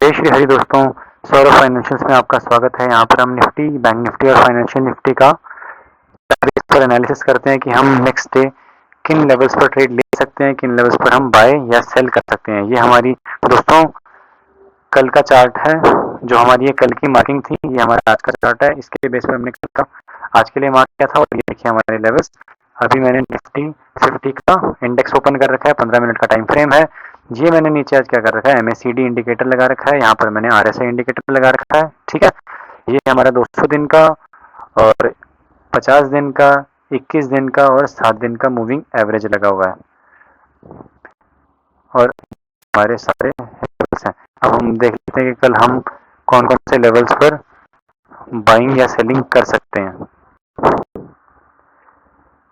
जय श्री हरि दोस्तों। सौरभ फाइनेंशियल्स में आपका स्वागत है। यहाँ पर हम निफ्टी, बैंक निफ्टी और फाइनेंशियल निफ्टी का इस पर एनालिसिस करते हैं कि हम नेक्स्ट डे किन लेवल्स पर ट्रेड ले सकते हैं, किन लेवल्स पर हम बाय या सेल कर सकते हैं। ये हमारी दोस्तों कल का चार्ट है, जो हमारी ये कल की मार्किंग थी। ये हमारा आज का चार्ट है, इसके बेस पर हमने कल का आज के लिए मार्क किया था। और ये देखिए हमारे लेवल्स। अभी मैंने निफ्टी 50 का इंडेक्स ओपन कर रखा है, 15 मिनट का टाइम फ्रेम है। ये मैंने नीचे आज क्या कर रखा है, MACD इंडिकेटर लगा रखा है। यहाँ पर मैंने RSI इंडिकेटर लगा रखा है। ठीक है, ये हमारा 200 दिन का और 50 दिन का, 21 दिन का और 7 दिन का मूविंग एवरेज लगा हुआ है। और हमारे सारे लेवल्स हैं। अब हम देख लेते हैं कि कल हम कौन कौन से लेवल्स पर बाइंग या सेलिंग कर सकते हैं।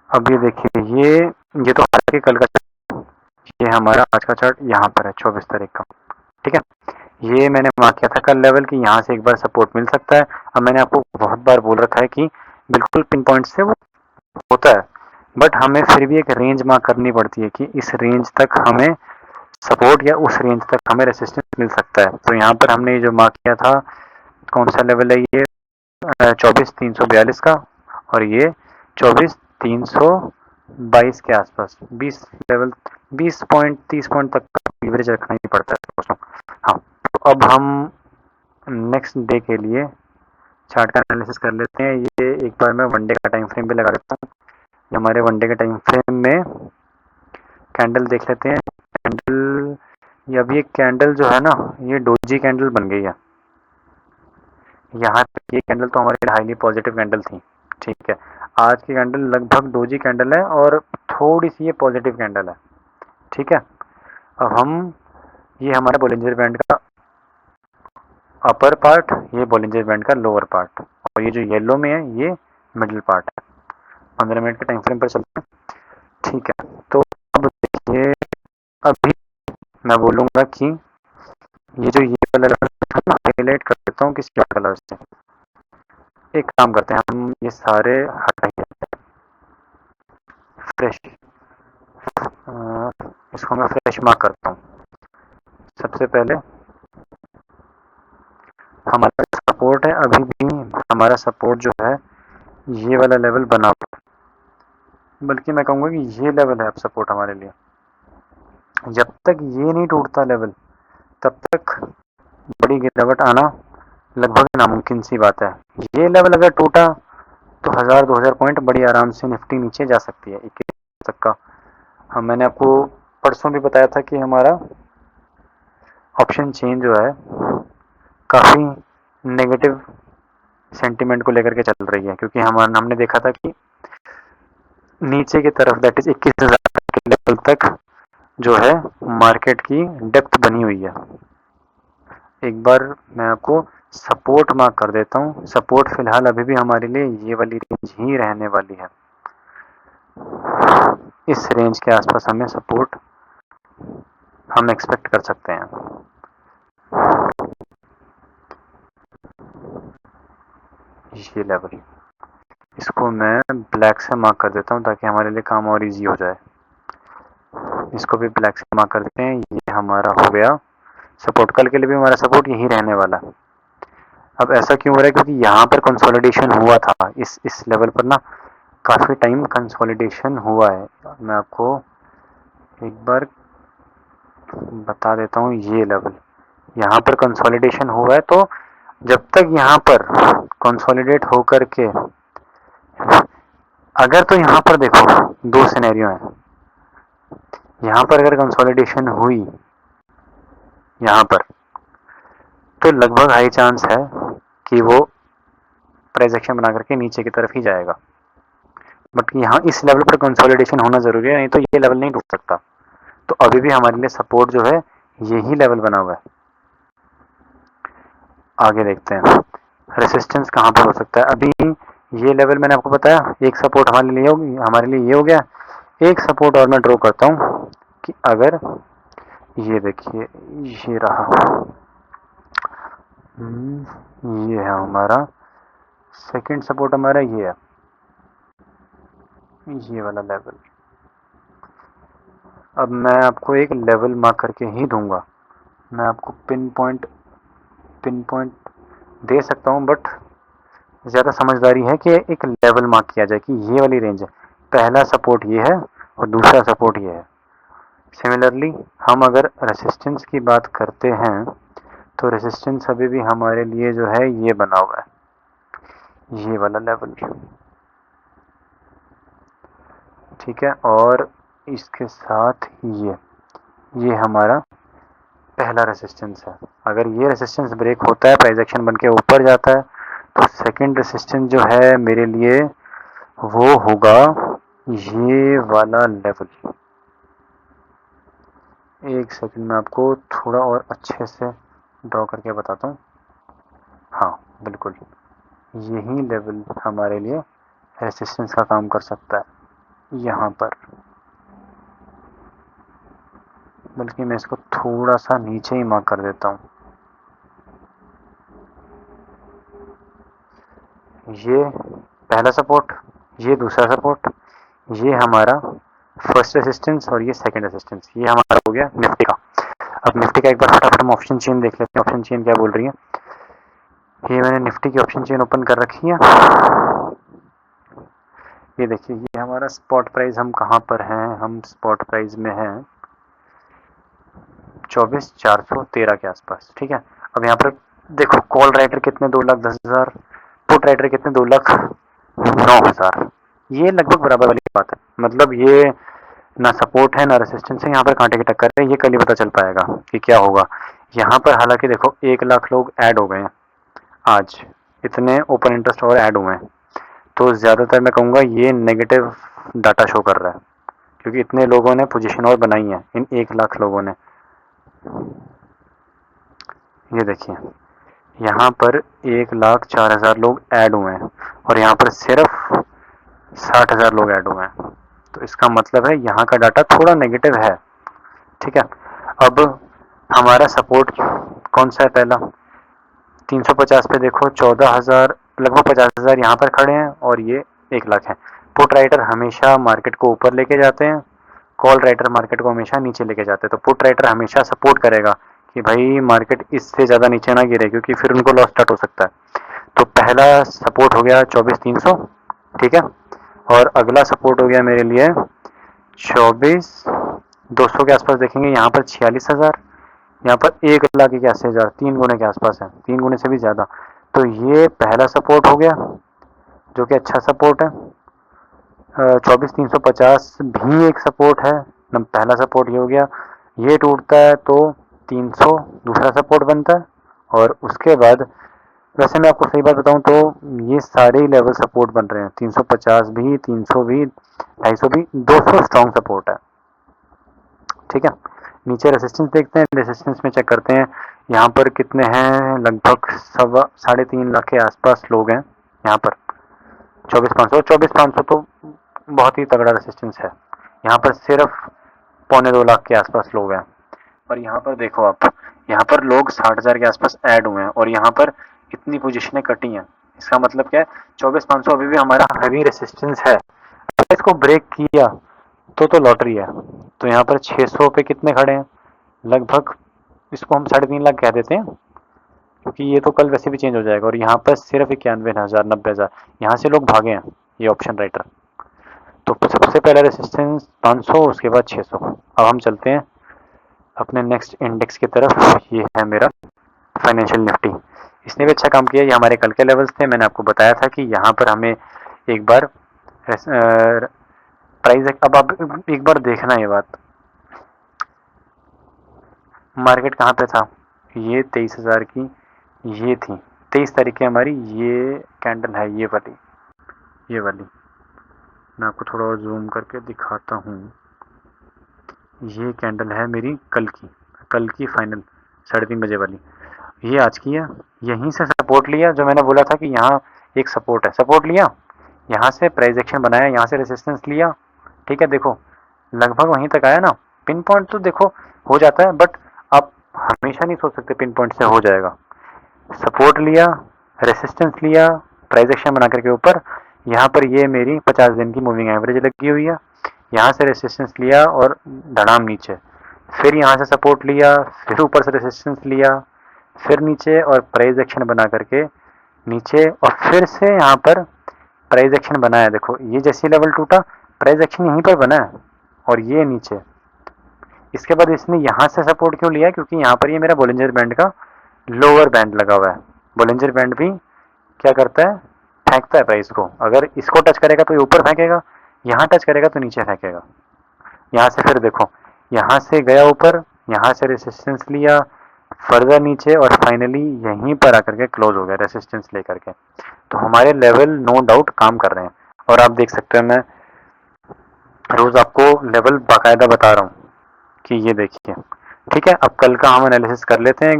अब ये देखिए, ये तो हालांकि कल का, ये हमारा आज का चार्ट यहाँ पर है 24 तारीख का। ठीक है, ये मैंने मार्क किया था कल लेवल की, यहाँ से एक बार सपोर्ट मिल सकता है। अब मैंने आपको बहुत बार बोल रखा है कि बिल्कुल पिन पॉइंट से वो होता है, बट हमें फिर भी एक रेंज मार्क करनी पड़ती है कि इस रेंज तक हमें सपोर्ट या उस रेंज तक हमें रेसिस्टेंस मिल सकता है। तो यहाँ पर हमने जो मार्क किया था, कौन सा लेवल है ये, 24,342 का, और ये 24,322 के आसपास। 20 लेवल, 20 पॉइंट 30 पॉइंट तक का एवरेज रखना ही पड़ता है दोस्तों। हाँ, तो अब हम नेक्स्ट डे के लिए चार्ट का एनालिसिस कर लेते हैं। ये एक बार मैं वनडे का टाइम फ्रेम भी लगा देता हूँ। हमारे वनडे के टाइम फ्रेम में कैंडल देख लेते हैं। कैंडल, ये अभी एक कैंडल जो है ना, ये डोजी कैंडल बन गई है। यहाँ तक ये कैंडल तो हमारी हाईली पॉजिटिव कैंडल थी। ठीक है, आज की कैंडल लगभग डोजी कैंडल है और थोड़ी सी ये पॉजिटिव कैंडल है। ठीक है, अब हम, ये हमारा बोलिंजर बैंड का अपर पार्ट, ये बोलिंजर बैंड का लोअर पार्ट, और ये जो येलो में है ये मिडिल पार्ट है। 15 मिनट के टाइम फ्रेम पर चलते हैं। ठीक है, तो अब देखिए, अभी मैं बोलूँगा कि ये जो ये कलर हाईलाइट कर देता हूँ किसी कलर से। एक काम करते हैं, हम ये सारे हटाइए, फ्रेश, इसको मैं फ्रेश मार्क करता हूँ। सबसे पहले हमारा सपोर्ट है, अभी भी हमारा सपोर्ट जो है ये वाला लेवल बना हुआ, बल्कि मैं कहूँगा कि ये लेवल है अब सपोर्ट हमारे लिए। जब तक ये नहीं टूटता लेवल, तब तक बड़ी गिरावट आना लगभग नामुमकिन सी बात है। ये लेवल अगर टूटा तो 1000-2000 पॉइंट बड़ी आराम से निफ्टी नीचे जा सकती है 21 तक का। हाँ, मैंने आपको परसों भी बताया था कि हमारा ऑप्शन चेंज जो है काफ़ी नेगेटिव सेंटीमेंट को लेकर के चल रही है, क्योंकि हमने देखा था कि नीचे की तरफ, दैट इज 21,000 के लेवल तक जो है मार्केट की डेप्थ बनी हुई है। एक बार मैं आपको सपोर्ट मार्क कर देता हूँ। सपोर्ट फिलहाल अभी भी हमारे लिए ये वाली रेंज ही रहने वाली है। इस रेंज के आसपास हमें सपोर्ट हम एक्सपेक्ट कर सकते हैं। ये लेवल, इसको मैं ब्लैक से मार्क कर देता हूँ ताकि हमारे लिए काम और इजी हो जाए। इसको भी ब्लैक से मार्क कर देते हैं। ये हमारा हो गया सपोर्ट। कल के लिए भी हमारा सपोर्ट यही रहने वाला है। अब ऐसा क्यों हो रहा है, क्योंकि यहाँ पर कंसोलिडेशन हुआ था, इस लेवल पर ना काफ़ी टाइम कंसोलिडेशन हुआ है। मैं आपको एक बार बता देता हूँ, ये लेवल यहाँ पर कंसोलिडेशन हुआ है। तो जब तक यहाँ पर कंसोलिडेट होकर के, अगर तो यहाँ पर देखो दो सिनेरियो हैं। यहाँ पर अगर कंसोलिडेशन हुई यहाँ पर, तो लगभग हाई चांस है कि वो प्राइस एक्शन बना करके नीचे की तरफ ही जाएगा। बट यहाँ इस लेवल पर कंसोलिडेशन होना जरूरी है, नहीं तो ये लेवल नहीं टूट सकता। तो अभी भी हमारे लिए सपोर्ट जो है यही लेवल बना हुआ है। आगे देखते हैं रेसिस्टेंस कहाँ पर हो सकता है। अभी ये लेवल मैंने आपको बताया, एक सपोर्ट हमारे लिए ये हो गया। एक सपोर्ट और मैं ड्रॉ करता हूँ कि अगर ये देखिए, ये रहा, ये है हमारा सेकंड सपोर्ट, हमारा ये है, ये वाला लेवल। अब मैं आपको एक लेवल मार्क करके ही दूंगा। मैं आपको पिन पॉइंट पिन पॉइंट दे सकता हूँ, बट ज़्यादा समझदारी है कि एक लेवल मार्क किया जाए कि ये वाली रेंज है, पहला सपोर्ट ये है और दूसरा सपोर्ट ये है। सिमिलरली हम अगर रेसिस्टेंस की बात करते हैं तो रेसिस्टेंस अभी भी हमारे लिए जो है ये बना हुआ है, ये वाला लेवल, ठीक है। और इसके साथ ये हमारा पहला रेसिस्टेंस है। अगर ये रेसिस्टेंस ब्रेक होता है, प्राइस एक्शन बन के ऊपर जाता है, तो सेकंड रेसिस्टेंस जो है मेरे लिए वो होगा ये वाला लेवल। एक सेकंड में आपको थोड़ा और अच्छे से ड्रॉ करके बताता हूँ। हाँ बिल्कुल, यही लेवल हमारे लिए रेसिस्टेंस का काम कर सकता है यहाँ पर। बल्कि मैं इसको थोड़ा सा नीचे ही मार्क कर देता हूँ। ये पहला सपोर्ट, ये दूसरा सपोर्ट, ये हमारा फर्स्ट रेसिस्टेंस और ये सेकंड रेसिस्टेंस। ये हमारा हो गया निफ्टी का। अब निफ्टी का एक बार फटाफट हम ऑप्शन चेन देख लेते हैं, ऑप्शन चेन क्या बोल रही है। ये मैंने निफ्टी की ऑप्शन चेन ओपन कर रखी है। ये देखिए, ये हमारा स्पॉट प्राइस, हम कहाँ पर हैं, हम स्पॉट प्राइस में हैं 24,413 के आसपास, ठीक है। अब यहाँ पर देखो कॉल राइटर कितने, 2,10,000, पुट राइटर कितने, 2,09,000। ये लगभग बराबर वाली बात है, मतलब ये ना सपोर्ट है ना रेसिस्टेंस है, यहाँ पर कांटे की टक्कर है। ये कल ही पता चल पाएगा कि क्या होगा। यहाँ पर हालांकि देखो 1,00,000 लोग ऐड हो गए हैं आज, इतने ओपन इंटरेस्ट और ऐड हुए हैं, तो ज़्यादातर मैं कहूँगा ये नेगेटिव डाटा शो कर रहा है, क्योंकि इतने लोगों ने पोजीशन और बनाई है, इन 1,00,000 लोगों ने। ये देखिए यहाँ पर 1,04,000 लोग ऐड हुए हैं और यहाँ पर सिर्फ 60,000 लोग ऐड हुए हैं, तो इसका मतलब है यहाँ का डाटा थोड़ा नेगेटिव है, ठीक है। अब हमारा सपोर्ट कौन सा है, पहला 350 पे देखो 14,000, लगभग 50,000 यहाँ पर खड़े हैं और ये 1,00,000 है। पुट राइटर हमेशा मार्केट को ऊपर लेके जाते हैं, कॉल राइटर मार्केट को हमेशा नीचे लेके जाते हैं। तो पुट राइटर हमेशा सपोर्ट करेगा कि भाई मार्केट इससे ज़्यादा नीचे ना गिरे, क्योंकि फिर उनको लॉस स्टार्ट हो सकता है। तो पहला सपोर्ट हो गया 24,300, ठीक है। और अगला सपोर्ट हो गया मेरे लिए 24,200 के आसपास देखेंगे। यहाँ पर 46,000, यहाँ पर 1,81,000, 3 गुने के आसपास है, 3 गुने से भी ज़्यादा। तो ये पहला सपोर्ट हो गया जो कि अच्छा सपोर्ट है। 24,350 भी एक सपोर्ट है, पहला सपोर्ट ये हो गया। ये टूटता है तो 300 दूसरा सपोर्ट बनता है, और उसके बाद वैसे मैं आपको सही बात बताऊं तो ये सारे ही लेवल सपोर्ट बन रहे हैं, 350 भी, 300 भी, 250 भी, 200 स्ट्रॉन्ग सपोर्ट है, ठीक है। नीचे रेसिस्टेंस देखते हैं, रेसिस्टेंस में चेक करते हैं यहाँ पर कितने हैं, लगभग 3.5 लाख के आसपास लोग हैं यहाँ पर। 24,500 तो बहुत ही तगड़ा रेसिस्टेंस है। यहाँ पर सिर्फ 2.25 लाख के आसपास लोग हैं, और यहाँ पर देखो आप, यहाँ पर लोग 60,000 के आसपास ऐड हुए हैं और यहाँ पर इतनी पोजीशनें कटी हैं। इसका मतलब क्या है, 24,500 अभी भी हमारा हैवी रेसिस्टेंस है। अगर इसको ब्रेक किया तो लॉटरी है। तो यहाँ पर 600 पे कितने खड़े हैं, लगभग इसको हम 3.5 लाख कह देते हैं, क्योंकि ये तो कल वैसे भी चेंज हो जाएगा। और यहाँ पर सिर्फ 91,000, 90,000 यहाँ से लोग भागे हैं, ये ऑप्शन राइटर। तो सबसे पहला रेसिस्टेंस 500, उसके बाद 600। अब हम चलते हैं अपने नेक्स्ट इंडेक्स की तरफ। ये है मेरा फाइनेंशियल निफ्टी, इसने भी अच्छा काम किया। ये हमारे कल के लेवल्स थे, मैंने आपको बताया था कि यहाँ पर हमें एक बार प्राइस, अब आप एक बार देखना ये बात, मार्केट कहाँ पे था, ये 23,000 की ये थी, 23 तारीख की हमारी ये कैंडल है, ये वाली मैं आपको थोड़ा और जूम करके दिखाता हूँ। ये कैंडल है मेरी कल की फाइनल 3:30 बजे वाली, ये आज की है। यहीं से सपोर्ट लिया, जो मैंने बोला था कि यहाँ एक सपोर्ट है, सपोर्ट लिया, यहाँ से प्राइस एक्शन बनाया, यहाँ से रेसिस्टेंस लिया, ठीक है। देखो लगभग वहीं तक आया ना। पिन पॉइंट तो देखो हो जाता है, बट आप हमेशा नहीं सोच सकते पिन पॉइंट से हो जाएगा। सपोर्ट लिया, रेसिस्टेंस लिया, प्राइस एक्शन बना करके ऊपर, यहाँ पर ये मेरी 50 दिन की मूविंग एवरेज लगी हुई है। यहाँ से रेसिस्टेंस लिया और धड़ाम नीचे, फिर यहाँ से सपोर्ट लिया, फिर ऊपर से रेसिस्टेंस लिया, फिर नीचे और प्राइस एक्शन बना करके नीचे और फिर से यहाँ पर प्राइस एक्शन बनाया। देखो ये जैसे लेवल टूटा प्राइस एक्शन यहीं पर बना है और ये नीचे। इसके बाद इसने यहाँ से सपोर्ट क्यों लिया, क्योंकि यहाँ पर ये मेरा बोलिंजर बैंड का लोअर बैंड लगा हुआ है। बोलिंजर बैंड भी क्या करता है, फेंकता है प्राइस को। अगर इसको टच करेगा तो ये ऊपर फेंकेगा, यहाँ टच करेगा तो नीचे फेंकेगा। यहाँ से फिर देखो यहाँ से गया ऊपर, यहाँ से रेसिस्टेंस लिया, फर्दर नीचे और फाइनली यहीं पर आकर के क्लोज हो गया रेसिस्टेंस लेकर के। तो हमारे लेवल नो डाउट काम कर रहे हैं और आप देख सकते हैं मैं रोज आपको लेवल बाकायदा बता रहा हूँ कि ये देखिए। ठीक है, अब कल का हम एनालिसिस कर लेते हैं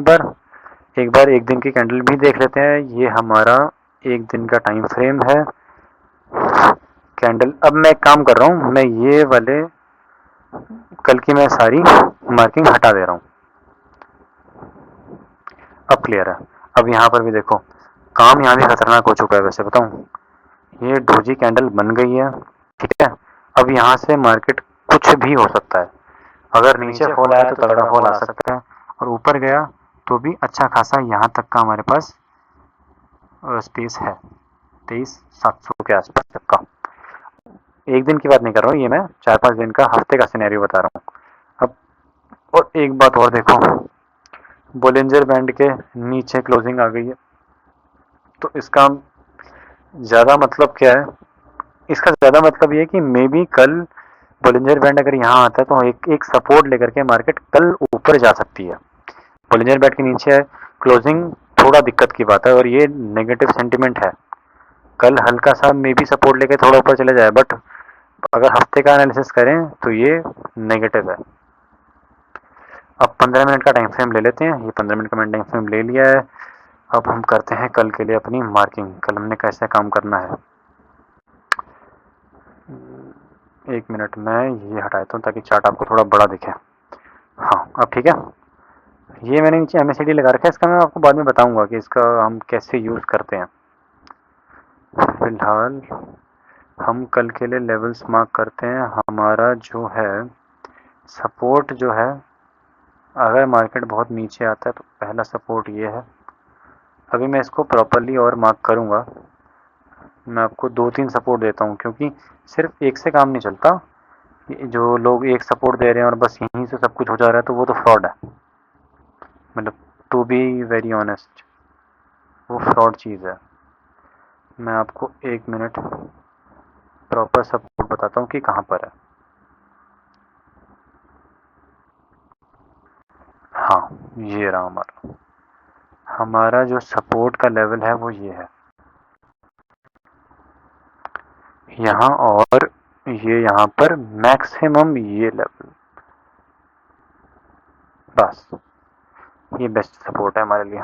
एक बार एक दिन की कैंडल भी देख लेते हैं। ये हमारा एक दिन का टाइम फ्रेम है कैंडल। अब मैं एक काम कर रहा हूँ, मैं ये वाले कल की मैं सारी मार्किंग हटा दे रहा हूँ। अब क्लियर है। अब यहाँ पर भी देखो काम यहाँ भी खतरनाक हो चुका है। वैसे बताऊँ ये डोजी कैंडल बन गई है। ठीक है, अब यहाँ से मार्केट कुछ भी हो सकता है। अगर नीचे फॉल आया तो तगड़ा फॉल आ सकता है और ऊपर गया तो भी अच्छा खासा यहाँ तक का हमारे पास स्पेस है 23,700 के आसपास तक का। एक दिन की बात नहीं कर रहा हूँ, ये मैं 4-5 दिन का हफ्ते का सिनेरियो बता रहा हूँ। अब और एक बात और देखो, बोलिंजर बैंड के नीचे क्लोजिंग आ गई है। तो इसका ज़्यादा मतलब क्या है, इसका ज़्यादा मतलब ये है कि मे बी कल बोलिंजर बैंड अगर यहाँ आता है तो एक सपोर्ट लेकर के मार्केट कल ऊपर जा सकती है। बोलिंजर बैंड के नीचे है क्लोजिंग, थोड़ा दिक्कत की बात है और ये नेगेटिव सेंटिमेंट है। कल हल्का सा मे बी सपोर्ट लेके थोड़ा ऊपर चले जाए, बट अगर हफ्ते का एनालिसिस करें तो ये नेगेटिव है। अब 15 मिनट का टाइम फ्रेम ले लेते हैं। ये 15 मिनट का मैंने टाइम फ्रेम ले लिया है। अब हम करते हैं कल के लिए अपनी मार्किंग, कल हमने कैसे काम करना है। एक मिनट मैं ये हटा देता हूँ ताकि चार्ट आपको थोड़ा बड़ा दिखे। हाँ अब ठीक है। ये मैंने नीचे MACD लगा रखा है, इसका मैं आपको बाद में बताऊंगा कि इसका हम कैसे यूज़ करते हैं। फिलहाल हम कल के लिए लेवल्स मार्क करते हैं। हमारा जो है सपोर्ट जो है, अगर मार्केट बहुत नीचे आता है तो पहला सपोर्ट ये है। अभी मैं इसको प्रॉपरली और मार्क करूंगा। मैं आपको 2-3 सपोर्ट देता हूँ क्योंकि सिर्फ एक से काम नहीं चलता। जो लोग एक सपोर्ट दे रहे हैं और बस यहीं से सब कुछ हो जा रहा है तो वो तो फ्रॉड है। मतलब टू बी वेरी ऑनेस्ट वो फ्रॉड चीज़ है। मैं आपको एक मिनट प्रॉपर सपोर्ट बताता हूँ कि कहाँ पर है। हाँ ये रहा हमारा जो सपोर्ट का लेवल है वो ये है यहाँ, और ये यहाँ पर मैक्सिमम ये लेवल, बस ये बेस्ट सपोर्ट है हमारे लिए।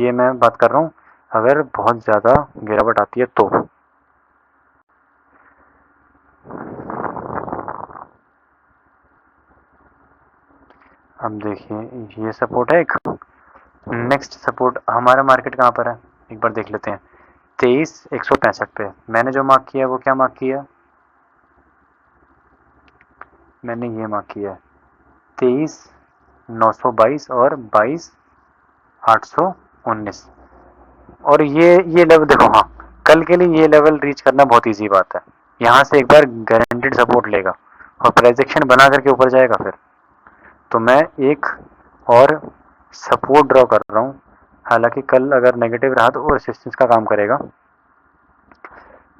ये मैं बात कर रहा हूँ अगर बहुत ज़्यादा गिरावट आती है तो। अब देखिए ये सपोर्ट है एक। नेक्स्ट सपोर्ट हमारा मार्केट कहाँ पर है एक बार देख लेते हैं। 23,165 पे मैंने जो मार्क किया है वो क्या मार्क किया है, मैंने ये मार्क किया है 23,922 और 22,819। और ये लेवल देखो, हाँ कल के लिए ये लेवल रीच करना बहुत इजी बात है। यहाँ से एक बार गारंटेड सपोर्ट लेगा और प्रोजेक्शन बना करके ऊपर जाएगा। फिर तो मैं एक और सपोर्ट ड्रॉ कर रहा हूँ। हालांकि कल अगर नेगेटिव रहा तो वो रेसिस्टेंस का काम करेगा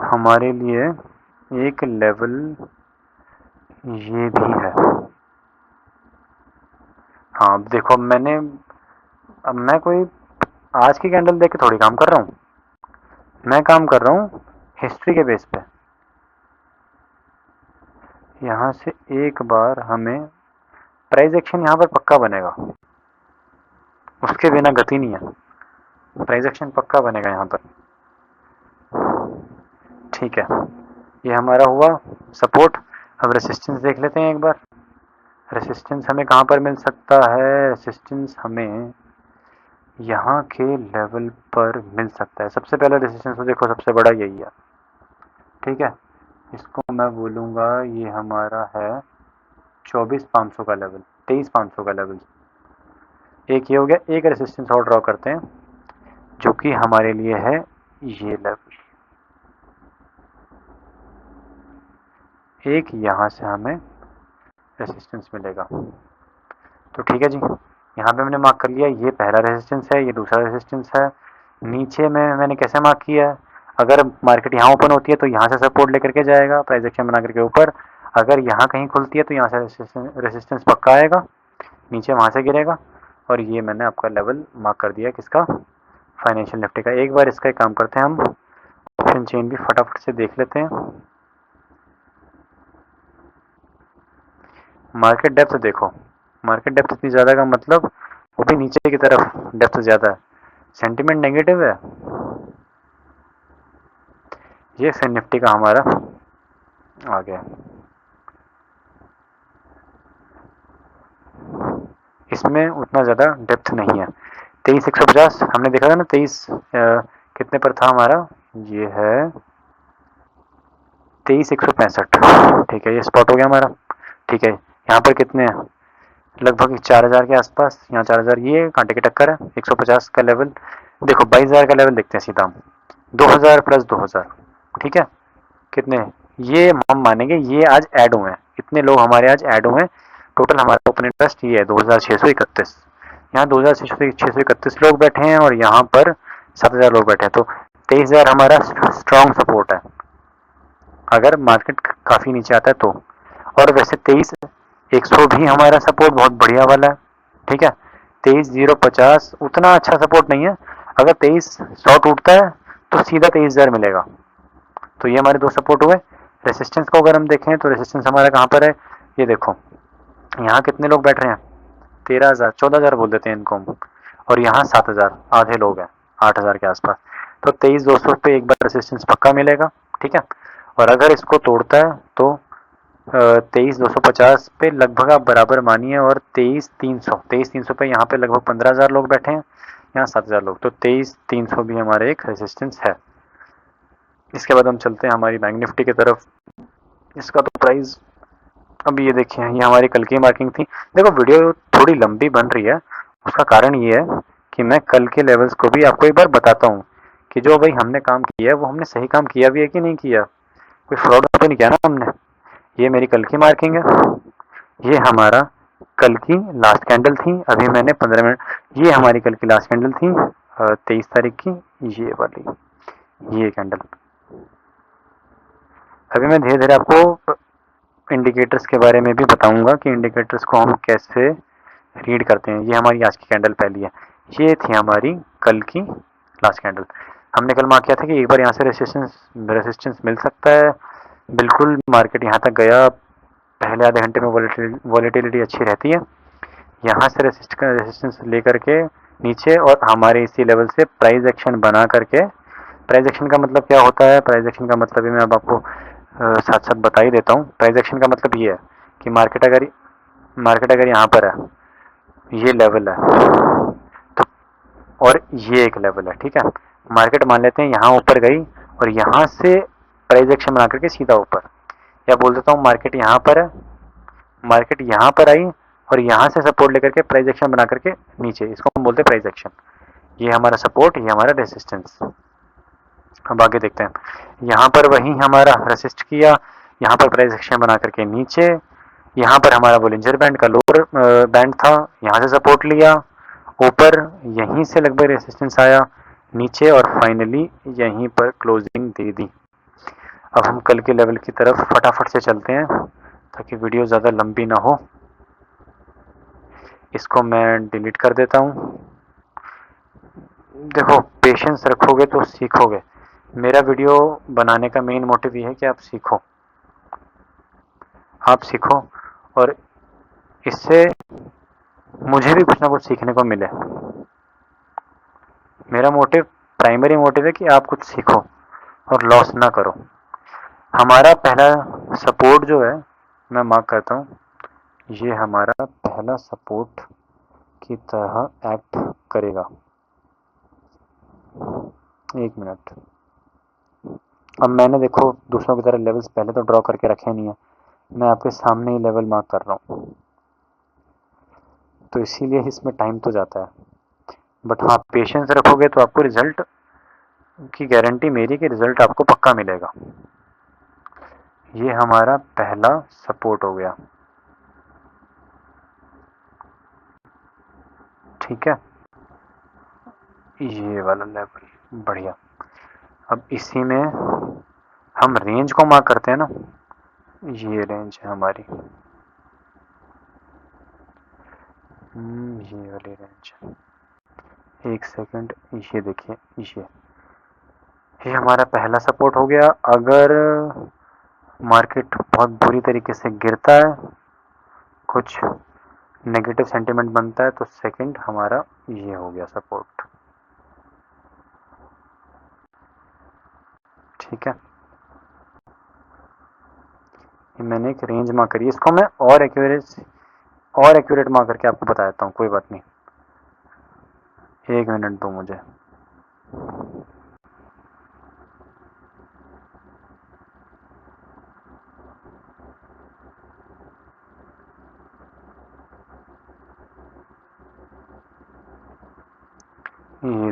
हमारे लिए। एक लेवल ये भी है। हाँ अब देखो अब मैं कोई आज की कैंडल देख के थोड़ी काम कर रहा हूँ, मैं काम कर रहा हूँ हिस्ट्री के बेस पे। यहाँ से एक बार हमें प्राइस एक्शन यहाँ पर पक्का बनेगा, उसके बिना गति नहीं है। प्राइस एक्शन पक्का बनेगा यहाँ पर। ठीक है, ये हमारा हुआ सपोर्ट। अब रेसिस्टेंस देख लेते हैं एक बार। रेसिस्टेंस हमें कहाँ पर मिल सकता है, रेसिस्टेंस हमें यहाँ के लेवल पर मिल सकता है। सबसे पहला रेसिस्टेंस तो देखो सबसे बड़ा यही है। ठीक है, इसको मैं बोलूँगा ये हमारा है 24,500 का लेवल, 23,500 का लेवल। एक ये हो गया। एक रेसिस्टेंस और ड्रॉ करते हैं जो कि हमारे लिए है ये लेवल। एक यहाँ से हमें रेसिस्टेंस मिलेगा। तो ठीक है जी, यहाँ पे मैंने मार्क कर लिया, ये पहला रेसिस्टेंस है, ये दूसरा रेसिस्टेंस है। नीचे में मैंने कैसे मार्क किया है, अगर मार्केट यहाँ ओपन होती है तो यहाँ से सपोर्ट लेकर के जाएगा प्राइस एक्शन बना करके ऊपर, अगर यहाँ कहीं खुलती है तो यहाँ से रेसिस्टेंस पक्का आएगा, नीचे वहाँ से गिरेगा। और ये मैंने आपका लेवल मार्क कर दिया किसका, फाइनेंशियल निफ्टी का। एक बार इसका एक काम करते हैं, हम ऑप्शन चेन भी फटाफट से देख लेते हैं। मार्केट डेप्थ देखो, मार्केट डेप्थ इतनी ज़्यादा का मतलब वो भी नीचे की तरफ डेप्थ ज़्यादा है, सेंटिमेंट नेगेटिव है। ये फिर निफ्टी का हमारा आ गया। इसमें उतना ज़्यादा डेप्थ नहीं है। 23,150 हमने देखा था ना, 23 कितने पर था हमारा, ये है 23,165। ठीक है, ये स्पॉट हो गया हमारा। ठीक है, यहाँ पर कितने हैं, लगभग 4,000 के आसपास, यहाँ 4,000, ये कांटे की टक्कर है। 150 का लेवल देखो, 22,000 का लेवल देखते हैं सीधा हम, 2,000 प्लस 2,000, ठीक है, कितने, ये हम मानेंगे ये आज ऐड हुए हैं, इतने लोग हमारे आज ऐड हुए हैं। टोटल हमारा ओपन इंटरेस्ट ये है 2,631। यहाँ 2,631 लोग बैठे हैं और यहाँ पर 7,000 लोग बैठे हैं, तो 23,000 हमारा स्ट्रॉन्ग सपोर्ट है अगर मार्केट काफ़ी नीचे आता है तो। और वैसे 23,100 भी हमारा सपोर्ट बहुत बढ़िया वाला है, ठीक है। 23,050 उतना अच्छा सपोर्ट नहीं है, अगर 23,100 टूटता है तो सीधा 23,000 मिलेगा। तो ये हमारे दो सपोर्ट हुए। रेसिस्टेंस को अगर हम देखें तो रेसिस्टेंस हमारा कहाँ पर है, ये देखो, यहाँ कितने लोग बैठ रहे हैं, 13,000, 14,000 बोल देते हैं इनको हम, और यहाँ 7,000, आधे लोग हैं, 8,000 के आसपास। तो 23,200 पे एक बार रेसिस्टेंस पक्का मिलेगा, ठीक है। और अगर इसको तोड़ता है तो 23,250 पे लगभग आप बराबर मानिए, और 23,300 पे यहाँ पे लगभग 15,000 लोग बैठे हैं, यहाँ 7,000 लोग, तो 23,300 भी हमारे एक रेसिस्टेंस है। इसके बाद हम चलते हैं हमारी बैंक निफ्टी की तरफ। इसका तो प्राइस, अब ये देखिए, ये हमारी कल की मार्किंग थी। देखो वीडियो थोड़ी लंबी बन रही है, उसका कारण ये है कि मैं कल के लेवल्स को भी आपको एक बार बताता हूँ कि जो भाई हमने काम किया है वो हमने सही काम किया भी है कि नहीं किया, कोई फ्रॉड तो नहीं किया ना हमने। ये मेरी कल की मार्किंग है, ये हमारा कल की लास्ट कैंडल थी, अभी मैंने 15 मिनट, ये हमारी कल की लास्ट कैंडल थी 23 तारीख की, ये वाली, ये कैंडल। अभी मैं धीरे धीरे आपको इंडिकेटर्स के बारे में भी बताऊंगा कि इंडिकेटर्स को हम कैसे रीड करते हैं। ये हमारी आज की कैंडल पहली है, ये थी हमारी कल की लास्ट कैंडल। हमने कल मार्क किया था कि एक बार यहाँ से रेसिस्टेंस मिल सकता है, बिल्कुल मार्केट यहाँ तक गया, पहले आधे घंटे में वॉलेटिलिटी अच्छी रहती है, यहाँ से रेसिस्टेंस लेकर के नीचे, और हमारे इसी लेवल से प्राइस एक्शन बना करके, प्राइस एक्शन का मतलब क्या होता है, प्राइस एक्शन का मतलब ही मैं अब आपको साथ साथ बता ही देता हूँ। प्राइस एक्शन का मतलब ये है कि मार्केट अगर यहाँ पर है, ये लेवल है, तो और ये एक लेवल है, ठीक है। मार्केट मान लेते हैं यहाँ ऊपर गई और यहाँ से प्राइस एक्शन बना करके सीधा ऊपर, या बोल देता हूँ मार्केट यहाँ पर है, मार्केट यहाँ पर आई और यहाँ से सपोर्ट लेकर के प्राइस एक्शन बना करके नीचे, इसको हम बोलते हैं प्राइस एक्शन। ये हमारा सपोर्ट, ये हमारा रेसिस्टेंस। अब आगे देखते हैं, यहाँ पर वही हमारा रेसिस्ट किया, यहाँ पर प्राइस एक्शन बना करके नीचे, यहाँ पर हमारा बोलिंजर बैंड का लोअर बैंड था, यहाँ से सपोर्ट लिया ऊपर, यहीं से लगभग रेसिस्टेंस आया नीचे, और फाइनली यहीं पर क्लोजिंग दे दी। अब हम कल के लेवल की तरफ फटाफट से चलते हैं ताकि वीडियो ज़्यादा लंबी ना हो। इसको मैं डिलीट कर देता हूँ। देखो, पेशेंस रखोगे तो सीखोगे। मेरा वीडियो बनाने का मेन मोटिव ये है कि आप सीखो, और इससे मुझे भी कुछ ना कुछ सीखने को मिले। मेरा मोटिव, प्राइमरी मोटिव है कि आप कुछ सीखो और लॉस ना करो। हमारा पहला सपोर्ट जो है, मैं मार्क करता हूँ, ये हमारा पहला सपोर्ट की तरह एक्ट करेगा। एक मिनट, अब मैंने देखो दूसरों की तरह लेवल्स पहले तो ड्रॉ करके रखे नहीं है, मैं आपके सामने ही लेवल मार्क कर रहा हूँ। तो इसीलिए इसमें टाइम तो जाता है, बट हाँ पेशेंस रखोगे तो आपको रिजल्ट की गारंटी मेरी कि रिजल्ट आपको पक्का मिलेगा। ये हमारा पहला सपोर्ट हो गया, ठीक है, ये वाला लेवल बढ़िया। अब इसी में हम रेंज को मार्क करते हैं ना, ये रेंज है हमारी, ये वाली रेंज, एक सेकंड, ये देखिए, ये हमारा पहला सपोर्ट हो गया। अगर मार्केट बहुत बुरी तरीके से गिरता है, कुछ नेगेटिव सेंटीमेंट बनता है, तो सेकंड हमारा ये हो गया सपोर्ट, ठीक है। मैंने एक रेंज मार्क करी, इसको मैं और एक्यूरेट मार्क करके आपको बता देता हूँ, कोई बात नहीं, एक मिनट दो मुझे। ये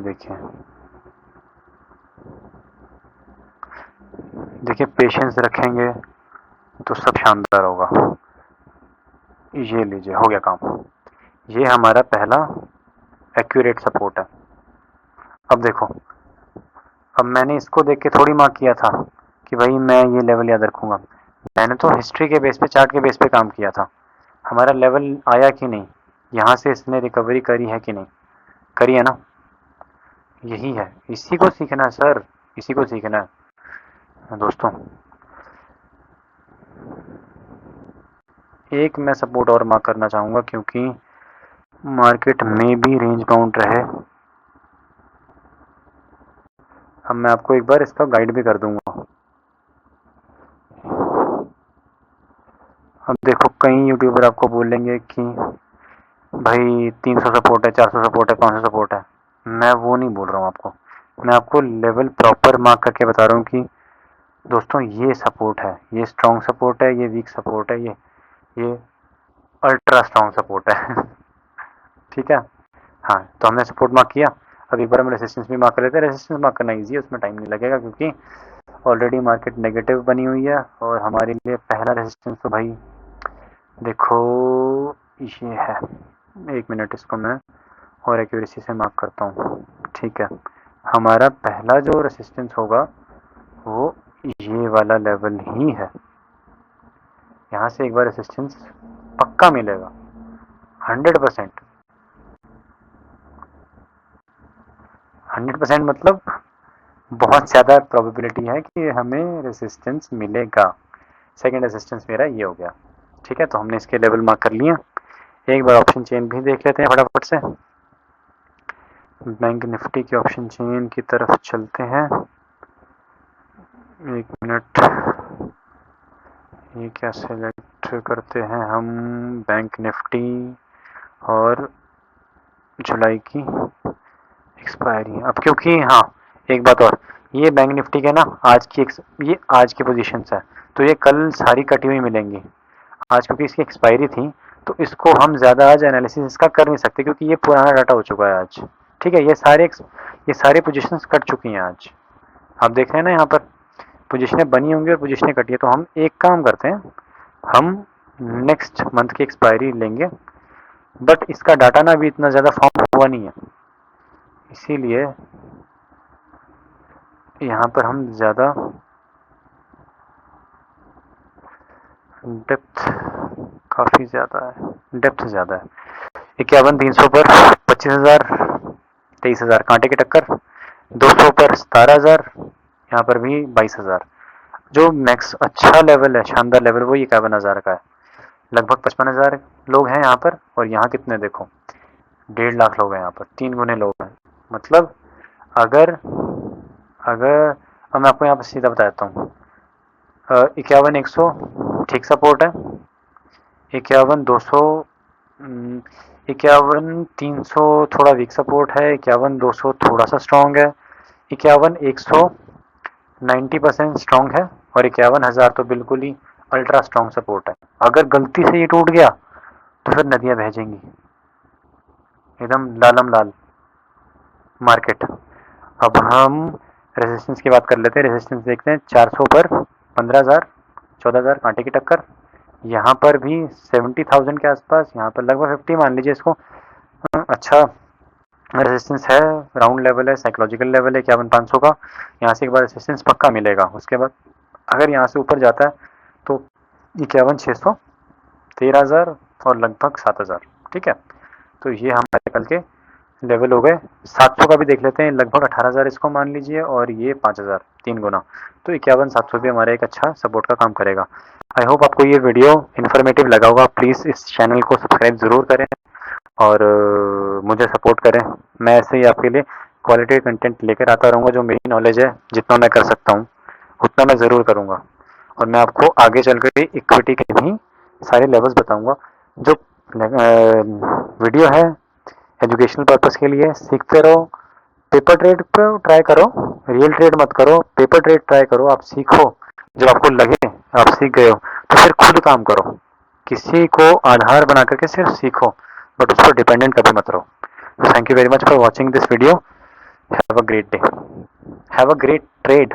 देखिए पेशेंस रखेंगे तो सब शानदार होगा। ये लीजिए, हो गया काम। ये हमारा पहला एक्यूरेट सपोर्ट है। अब देखो, अब मैंने इसको देख के थोड़ी मार्क किया था कि भाई मैं ये लेवल याद रखूंगा, मैंने तो हिस्ट्री के बेस पे, चार्ट के बेस पे काम किया था। हमारा लेवल आया कि नहीं, यहाँ से इसने रिकवरी करी है कि नहीं, करी है ना, यही है, इसी को सीखना है सर, इसी को सीखना है दोस्तों। एक मैं सपोर्ट और मार्क करना चाहूँगा, क्योंकि मार्केट में भी रेंज बाउंड रहे। अब मैं आपको एक बार इसका गाइड भी कर दूंगा। अब देखो, कई यूट्यूबर आपको बोलेंगे कि भाई 300 सपोर्ट है, 400 सपोर्ट है, 500 सपोर्ट है। मैं वो नहीं बोल रहा हूँ आपको, मैं आपको लेवल प्रॉपर मार्क करके बता रहा हूँ कि दोस्तों ये सपोर्ट है, ये स्ट्रॉन्ग सपोर्ट है, ये वीक सपोर्ट है, ये अल्ट्रा स्ट्रॉन्ग सपोर्ट है ठीक है। हाँ, तो हमने सपोर्ट मार्क किया। अब एक बार हम रेसिस्टेंस भी मार्क कर लेते हैं। रेसिस्टेंस मार्क करना ईजी है, उसमें टाइम नहीं लगेगा, क्योंकि ऑलरेडी मार्केट नेगेटिव बनी हुई है। और हमारे लिए पहला रेसिस्टेंस तो भाई देखो ये है, एक मिनट, इसको मैं और एक्यूरेसी से मार्क करता हूँ, ठीक है। हमारा पहला जो रेसिस्टेंस होगा वो ये वाला लेवल ही है। यहाँ से एक बार रेसिस्टेंस पक्का मिलेगा, 100%। 100% मतलब बहुत ज़्यादा प्रोबेबिलिटी है कि हमें रेसिस्टेंस मिलेगा। सेकंड रेसिस्टेंस मेरा ये हो गया, ठीक है। तो हमने इसके लेवल मार्क कर लिया। एक बार ऑप्शन चेन भी देख लेते हैं फटाफट से। बैंक निफ्टी की ऑप्शन चेन की तरफ चलते हैं। एक मिनट, ये क्या सेलेक्ट करते हैं हम, बैंक निफ्टी और जुलाई की एक्सपायरी। अब क्योंकि हाँ, एक बात और, ये बैंक निफ्टी के ना ये आज की पोजीशंस है, तो ये कल सारी कटी हुई मिलेंगी। आज क्योंकि इसकी एक्सपायरी थी, तो इसको हम ज़्यादा आज एनालिसिस इसका कर नहीं सकते, क्योंकि ये पुराना डाटा हो चुका है आज, ठीक है। ये सारे पोजीशंस कट चुकी हैं आज। आप देख रहे हैं ना, यहाँ पर पोजीशनें बनी होंगी और पोजीशनें कटी है। तो हम एक काम करते हैं, हम नेक्स्ट मंथ की एक्सपायरी लेंगे, बट इसका डाटा ना अभी इतना ज़्यादा फॉर्म हुआ नहीं है, इसीलिए यहाँ पर हम ज़्यादा डेप्थ काफ़ी ज़्यादा है, डेप्थ ज़्यादा है। 51,300 पर 25,000, 23,000 कांटे की टक्कर। 200 पर 17,000, यहाँ पर भी 22,000। जो मैक्स अच्छा लेवल है, शानदार लेवल, वो 51,000 का है। लगभग 55,000 लोग हैं यहाँ पर, और यहाँ कितने देखो, 1.5 लाख लोग हैं यहाँ पर, 3 गुने लोग हैं। मतलब अगर अगर अब मैं आपको यहाँ पर सीधा बता देता हूँ, 51,100 ठीक सपोर्ट है, 51,200, 51,300 थोड़ा वीक सपोर्ट है, 51,200 थोड़ा सा स्ट्रॉन्ग है, 51,100 90% स्ट्रॉन्ग है, और 51,000 तो बिल्कुल ही अल्ट्रा स्ट्रॉन्ग सपोर्ट है। अगर गलती से ये टूट गया तो फिर नदियाँ बह जाएंगी, एकदम लालम लाल मार्केट। अब हम रेजिस्टेंस की बात कर लेते हैं। रेजिस्टेंस देखते हैं 400 पर 15,000 14,000 कांटे की टक्कर। यहाँ पर भी 70,000 के आसपास, यहाँ पर लगभग 50 मान लीजिए इसको। अच्छा रेजिस्टेंस है, राउंड लेवल है, साइकोलॉजिकल लेवल है 51,500 का। यहाँ से एक बार रेजिस्टेंस पक्का मिलेगा। उसके बाद अगर यहाँ से ऊपर जाता है तो 51,600, 13,000 और लगभग 7,000। ठीक है, तो ये हमारे कल के लेवल हो गए। 700 का भी देख लेते हैं, लगभग 18,000 इसको मान लीजिए, और ये 5,000, 3 गुना। तो 51,700 भी हमारा एक अच्छा सपोर्ट का काम करेगा। आई होप आपको ये वीडियो इन्फॉर्मेटिव लगा होगा। प्लीज़ इस चैनल को सब्सक्राइब ज़रूर करें और मुझे सपोर्ट करें। मैं ऐसे ही आपके लिए क्वालिटी कंटेंट लेकर आता रहूँगा। जो मेरी नॉलेज है, जितना मैं कर सकता हूँ उतना मैं ज़रूर करूँगा। और मैं आपको आगे चल कर इक्विटी के भी सारे लेवल्स बताऊँगा। जो वीडियो है एजुकेशनल पर्पस के लिए, सीखते रहो। पेपर ट्रेड पर ट्राई करो, रियल ट्रेड मत करो, पेपर ट्रेड ट्राई करो। आप सीखो, जब आपको लगे आप सीख गए हो तो फिर खुद काम करो। किसी को आधार बना करके सिर्फ सीखो, बट उस पर डिपेंडेंट कभी मत रहो। Thank you very much for watching this video. Have a great day, have a great trade.